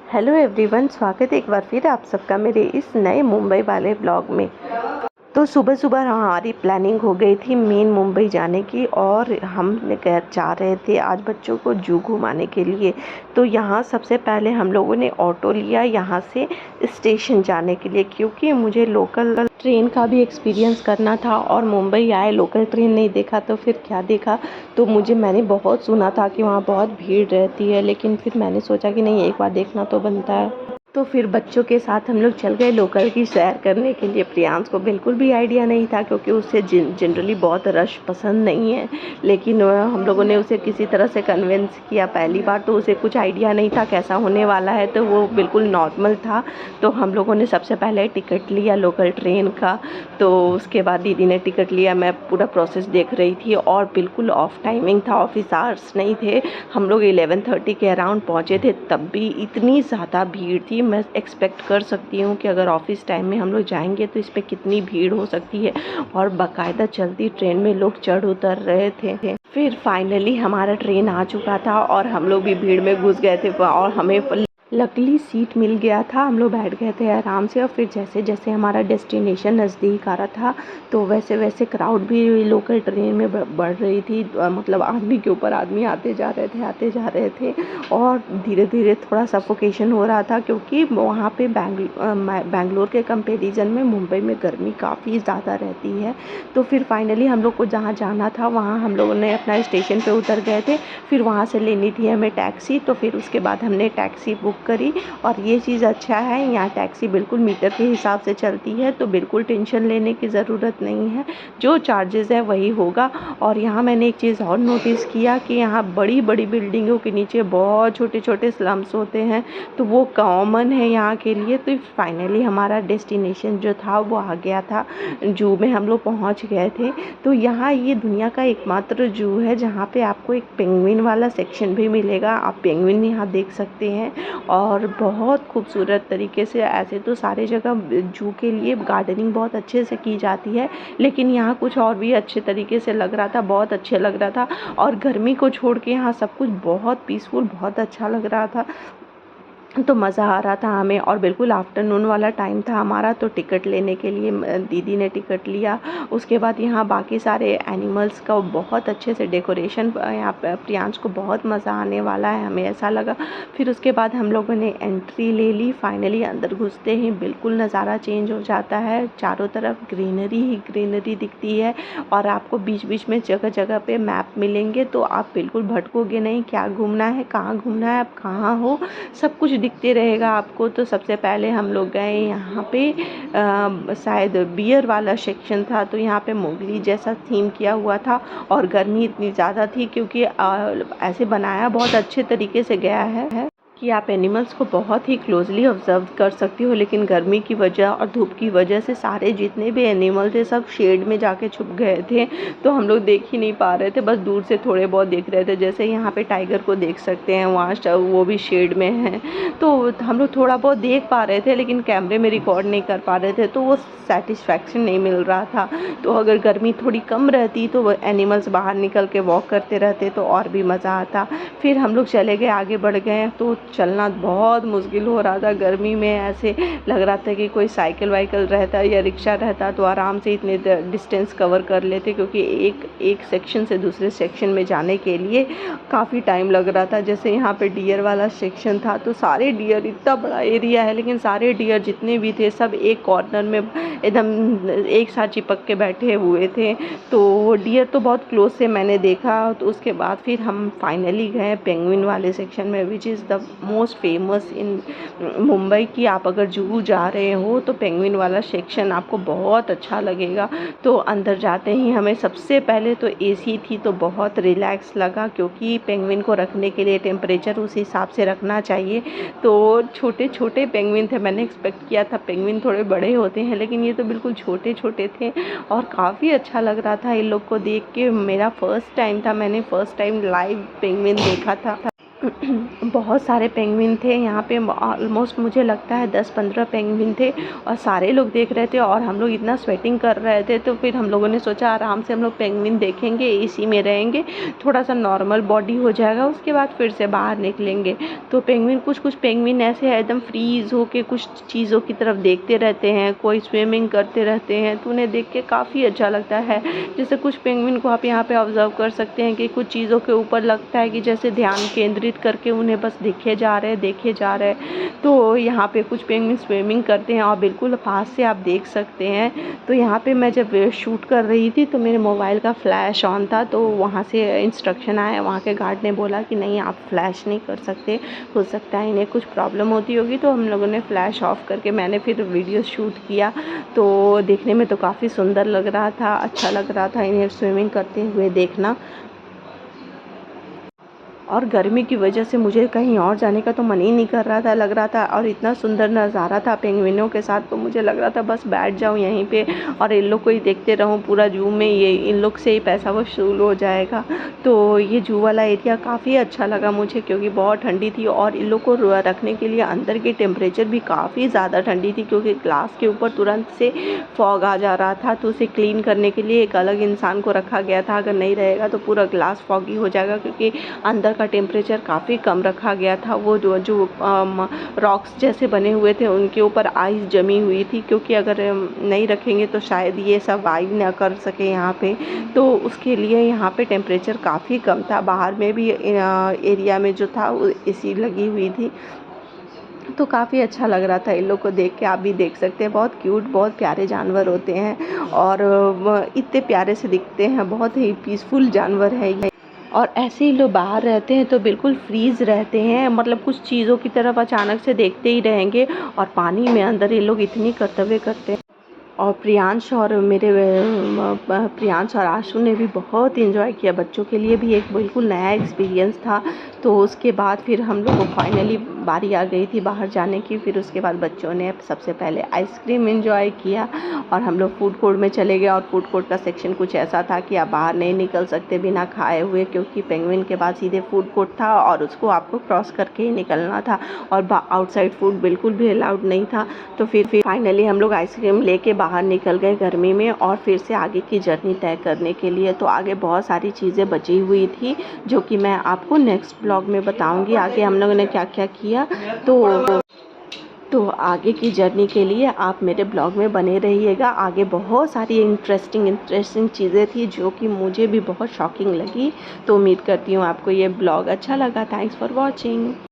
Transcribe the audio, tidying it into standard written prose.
Hello everyone, स्वागत है एक बार फिर आप सबका मेरे इस नए मुंबई वाले ब्लॉग में। तो सुबह सुबह हमारी प्लानिंग हो गई थी मेन मुंबई जाने की, और हम जा रहे थे आज बच्चों को जू घुमाने के लिए। तो यहाँ सबसे पहले हम लोगों ने ऑटो लिया यहाँ से स्टेशन जाने के लिए, क्योंकि मुझे लोकल ट्रेन का भी एक्सपीरियंस करना था। और मुंबई आए लोकल ट्रेन नहीं देखा तो फिर क्या देखा। तो मैंने बहुत सुना था कि वहाँ बहुत भीड़ रहती है, लेकिन फिर मैंने सोचा कि नहीं, एक बार देखना तो बनता है। तो फिर बच्चों के साथ हम लोग चल गए लोकल की सैर करने के लिए। प्रियांश को बिल्कुल भी आइडिया नहीं था, क्योंकि उसे जनरली बहुत रश पसंद नहीं है। लेकिन हम लोगों ने उसे किसी तरह से कन्विंस किया पहली बार, तो उसे कुछ आइडिया नहीं था कैसा होने वाला है, तो वो बिल्कुल नॉर्मल था। तो हम लोगों ने सबसे पहले टिकट लिया लोकल ट्रेन का। तो उसके बाद दीदी ने टिकट लिया, मैं पूरा प्रोसेस देख रही थी, और बिल्कुल ऑफ टाइमिंग था, ऑफिस आवर्स नहीं थे। हम लोग 11:30 के अराउंड पहुँचे थे, तब भी इतनी ज़्यादा भीड़ थी। मैं एक्सपेक्ट कर सकती हूँ कि अगर ऑफिस टाइम में हम लोग जाएंगे तो इस पर कितनी भीड़ हो सकती है। और बाकायदा चलती ट्रेन में लोग चढ़ उतर रहे थे। फिर फाइनली हमारा ट्रेन आ चुका था, और हम लोग भी भीड़ में घुस गए थे, और हमें लकीली सीट मिल गया था। हम लोग बैठ गए थे आराम से। और फिर जैसे जैसे हमारा डेस्टिनेशन नज़दीक आ रहा था, तो वैसे वैसे क्राउड भी लोकल ट्रेन में बढ़ रही थी। मतलब आदमी के ऊपर आदमी आते जा रहे थे। और धीरे धीरे थोड़ा सफोकेशन हो रहा था, क्योंकि वहाँ पे बैंगलोर के कंपेरिजन में मुंबई में गर्मी काफ़ी ज़्यादा रहती है। तो फिर फाइनली हम लोग को जहाँ जाना था वहाँ हम लोगों ने अपना स्टेशन पे उतर गए थे। फिर वहाँ से लेनी थी हमें टैक्सी। तो फिर उसके बाद हमने टैक्सी बुक करी। और ये चीज़ अच्छा है, यहाँ टैक्सी बिल्कुल मीटर के हिसाब से चलती है, तो बिल्कुल टेंशन लेने की ज़रूरत नहीं है, जो चार्जेस है वही होगा। और यहाँ मैंने एक चीज़ और नोटिस किया कि यहाँ बड़ी बड़ी बिल्डिंगों के नीचे बहुत छोटे छोटे स्लम्स होते हैं, तो वो कॉमन है यहाँ के लिए। तो फाइनली हमारा डेस्टिनेशन जो था वो आ गया था, जू में हम लोग पहुँच गए थे। तो यहाँ ये दुनिया का एकमात्र जू है जहाँ पे आपको एक पेंगुइन वाला सेक्शन भी मिलेगा। आप पेंगुइन यहाँ देख सकते हैं, और बहुत खूबसूरत तरीके से। ऐसे तो सारे जगह जू के लिए गार्डनिंग बहुत अच्छे से की जाती है, लेकिन यहाँ कुछ और भी अच्छे तरीके से लग रहा था, बहुत अच्छे लग रहा था। और गर्मी को छोड़ के यहाँ सब कुछ बहुत पीसफुल, बहुत अच्छा लग रहा था। तो मज़ा आ रहा था हमें। और बिल्कुल आफ्टरनून वाला टाइम था हमारा, तो टिकट लेने के लिए दीदी ने टिकट लिया। उसके बाद यहाँ बाकी सारे एनिमल्स का बहुत अच्छे से डेकोरेशन, यहाँ प्रियांश को बहुत मज़ा आने वाला है, हमें ऐसा लगा। फिर उसके बाद हम लोगों ने एंट्री ले ली। फाइनली अंदर घुसते ही बिल्कुल नज़ारा चेंज हो जाता है, चारों तरफ ग्रीनरी ही ग्रीनरी दिखती है। और आपको बीच बीच में जगह जगह पे मैप मिलेंगे, तो आप बिल्कुल भटकोगे नहीं, क्या घूमना है, कहाँ घूमना है, आप कहाँ हो, सब कुछ दिखते रहेगा आपको। तो सबसे पहले हम लोग गए यहाँ पे शायद बियर वाला सेक्शन था, तो यहाँ पे मोगली जैसा थीम किया हुआ था। और गर्मी इतनी ज़्यादा थी, क्योंकि ऐसे बनाया बहुत अच्छे तरीके से गया है कि आप एनिमल्स को बहुत ही क्लोजली ऑब्जर्व कर सकती हो। लेकिन गर्मी की वजह और धूप की वजह से सारे जितने भी एनिमल थे सब शेड में जाके छुप गए थे, तो हम लोग देख ही नहीं पा रहे थे, बस दूर से थोड़े बहुत देख रहे थे। जैसे यहाँ पे टाइगर को देख सकते हैं, वहाँ वो भी शेड में है, तो हम लोग थोड़ा बहुत देख पा रहे थे, लेकिन कैमरे में रिकॉर्ड नहीं कर पा रहे थे, तो वो सेटिस्फैक्शन नहीं मिल रहा था। तो अगर गर्मी थोड़ी कम रहती तो वो एनिमल्स बाहर निकल के वॉक करते रहते तो और भी मज़ा आता। फिर हम लोग चले गए, आगे बढ़ गए, तो चलना बहुत मुश्किल हो रहा था गर्मी में। ऐसे लग रहा था कि कोई साइकिल वाइकिल रहता या रिक्शा रहता तो आराम से इतने डिस्टेंस कवर कर लेते, क्योंकि एक सेक्शन से दूसरे सेक्शन में जाने के लिए काफ़ी टाइम लग रहा था। जैसे यहाँ पे डियर वाला सेक्शन था, तो सारे डियर, इतना बड़ा एरिया है लेकिन सारे डियर जितने भी थे सब एक कॉर्नर में एकदम एक साथ चिपक के बैठे हुए थे। तो वो डियर तो बहुत क्लोज से मैंने देखा। तो उसके बाद फिर हम फाइनली गए पेंगुइन वाले सेक्शन में, which is the most famous in Mumbai की। आप अगर जू जा रहे हो तो पेंगुइन वाला सेक्शन आपको बहुत अच्छा लगेगा। तो अंदर जाते ही हमें सबसे पहले तो एसी थी, तो बहुत रिलैक्स लगा, क्योंकि पेंगुइन को रखने के लिए टेम्परेचर उस हिसाब से रखना चाहिए। तो छोटे छोटे पेंगुइन थे, मैंने एक्सपेक्ट किया था पेंगुइन थोड़े बड़े होते हैं, लेकिन ये तो बिल्कुल छोटे छोटे थे। और काफ़ी अच्छा लग रहा था इन लोग को देख के। मेरा फर्स्ट टाइम था, मैंने फर्स्ट टाइम लाइव पेंगुइन देखा था। बहुत सारे पेंगुइन थे यहाँ पे, ऑलमोस्ट मुझे लगता है 10-15 पेंगुइन थे और सारे लोग देख रहे थे और हम लोग इतना स्वेटिंग कर रहे थे। तो फिर हम लोगों ने सोचा आराम से हम लोग पेंगुइन देखेंगे, इसी में रहेंगे, थोड़ा सा नॉर्मल बॉडी हो जाएगा, उसके बाद फिर से बाहर निकलेंगे। तो पेंगुइन, कुछ कुछ पेंगुइन ऐसे है एकदम फ्रीज होके कुछ चीज़ों की तरफ देखते रहते हैं, कोई स्विमिंग करते रहते हैं, तो उन्हें देख के काफ़ी अच्छा लगता है। जैसे कुछ पेंगुइन को आप यहाँ पे ऑब्जर्व कर सकते हैं कि कुछ चीज़ों के ऊपर लगता है कि जैसे ध्यान केंद्रित करके उन्हें बस देखे जा रहे हैं, देखे जा रहे हैं। तो यहाँ पे कुछ पेंगुइन स्विमिंग करते हैं और बिल्कुल पास से आप देख सकते हैं। तो यहाँ पे मैं जब शूट कर रही थी तो मेरे मोबाइल का फ्लैश ऑन था, तो वहाँ से इंस्ट्रक्शन आया, वहाँ के गार्ड ने बोला कि नहीं आप फ्लैश नहीं कर सकते, हो सकता है इन्हें कुछ प्रॉब्लम होती होगी। तो हम लोगों ने फ्लैश ऑफ करके मैंने फिर वीडियो शूट किया। तो देखने में तो काफ़ी सुंदर लग रहा था, अच्छा लग रहा था इन्हें स्विमिंग करते हुए देखना। और गर्मी की वजह से मुझे कहीं और जाने का तो मन ही नहीं कर रहा था, लग रहा था, और इतना सुंदर नज़ारा था पेंगुइनों के साथ, तो मुझे लग रहा था बस बैठ जाऊँ यहीं पे और इन लोग को ही देखते रहूँ पूरा जू में, ये इन लोग से ही पैसा वसूल हो जाएगा। तो ये जू वाला एरिया काफ़ी अच्छा लगा मुझे, क्योंकि बहुत ठंडी थी और इन लोग को रखने के लिए अंदर की टेम्परेचर भी काफ़ी ज़्यादा ठंडी थी, क्योंकि ग्लास के ऊपर तुरंत से फॉग आ जा रहा था। तो उसे क्लीन करने के लिए एक अलग इंसान को रखा गया था, अगर नहीं रहेगा तो पूरा ग्लास फॉगी हो जाएगा, क्योंकि अंदर का टेम्परेचर काफ़ी कम रखा गया था। वो जो जो रॉक्स जैसे बने हुए थे उनके ऊपर आइस जमी हुई थी, क्योंकि अगर नहीं रखेंगे तो शायद ये सर्वाइव ना कर सके यहाँ पे। तो उसके लिए यहाँ पे टेम्परेचर काफ़ी कम था। बाहर में भी एरिया में जो था वो एसी लगी हुई थी, तो काफ़ी अच्छा लग रहा था इन लोग को देख के। आप भी देख सकते हैं, बहुत क्यूट, बहुत प्यारे जानवर होते हैं और इतने प्यारे से दिखते हैं, बहुत ही पीसफुल जानवर है ये। और ऐसे ही लोग बाहर रहते हैं तो बिल्कुल फ्रीज़ रहते हैं, मतलब कुछ चीज़ों की तरफ अचानक से देखते ही रहेंगे। और पानी में अंदर ये लोग इतनी कर्तव्य करते हैं। और प्रियांश और आशु ने भी बहुत एंजॉय किया, बच्चों के लिए भी एक बिल्कुल नया एक्सपीरियंस था। तो उसके बाद फिर हम लोग को फाइनली बारी आ गई थी बाहर जाने की। फिर उसके बाद बच्चों ने सबसे पहले आइसक्रीम एंजॉय किया और हम लोग फूड कोर्ट में चले गए। और फूड कोर्ट का सेक्शन कुछ ऐसा था कि आप बाहर नहीं निकल सकते बिना खाए हुए, क्योंकि पेंगुइन के बाद सीधे फूड कोर्ट था और उसको आपको क्रॉस करके ही निकलना था, और आउटसाइड फूड बिल्कुल भी अलाउड नहीं था। तो फिर फाइनली हम लोग आइसक्रीम लेके बाहर निकल गए गर्मी में, और फिर से आगे की जर्नी तय करने के लिए। तो आगे बहुत सारी चीज़ें बची हुई थी जो कि मैं आपको नेक्स्ट ब्लॉग में बताऊंगी आगे हम लोगों ने क्या क्या किया। तो आगे की जर्नी के लिए आप मेरे ब्लॉग में बने रहिएगा। आगे बहुत सारी इंटरेस्टिंग चीज़ें थी जो कि मुझे भी बहुत शॉकिंग लगी। तो उम्मीद करती हूँ आपको ये ब्लॉग अच्छा लगा। Thanks for watching.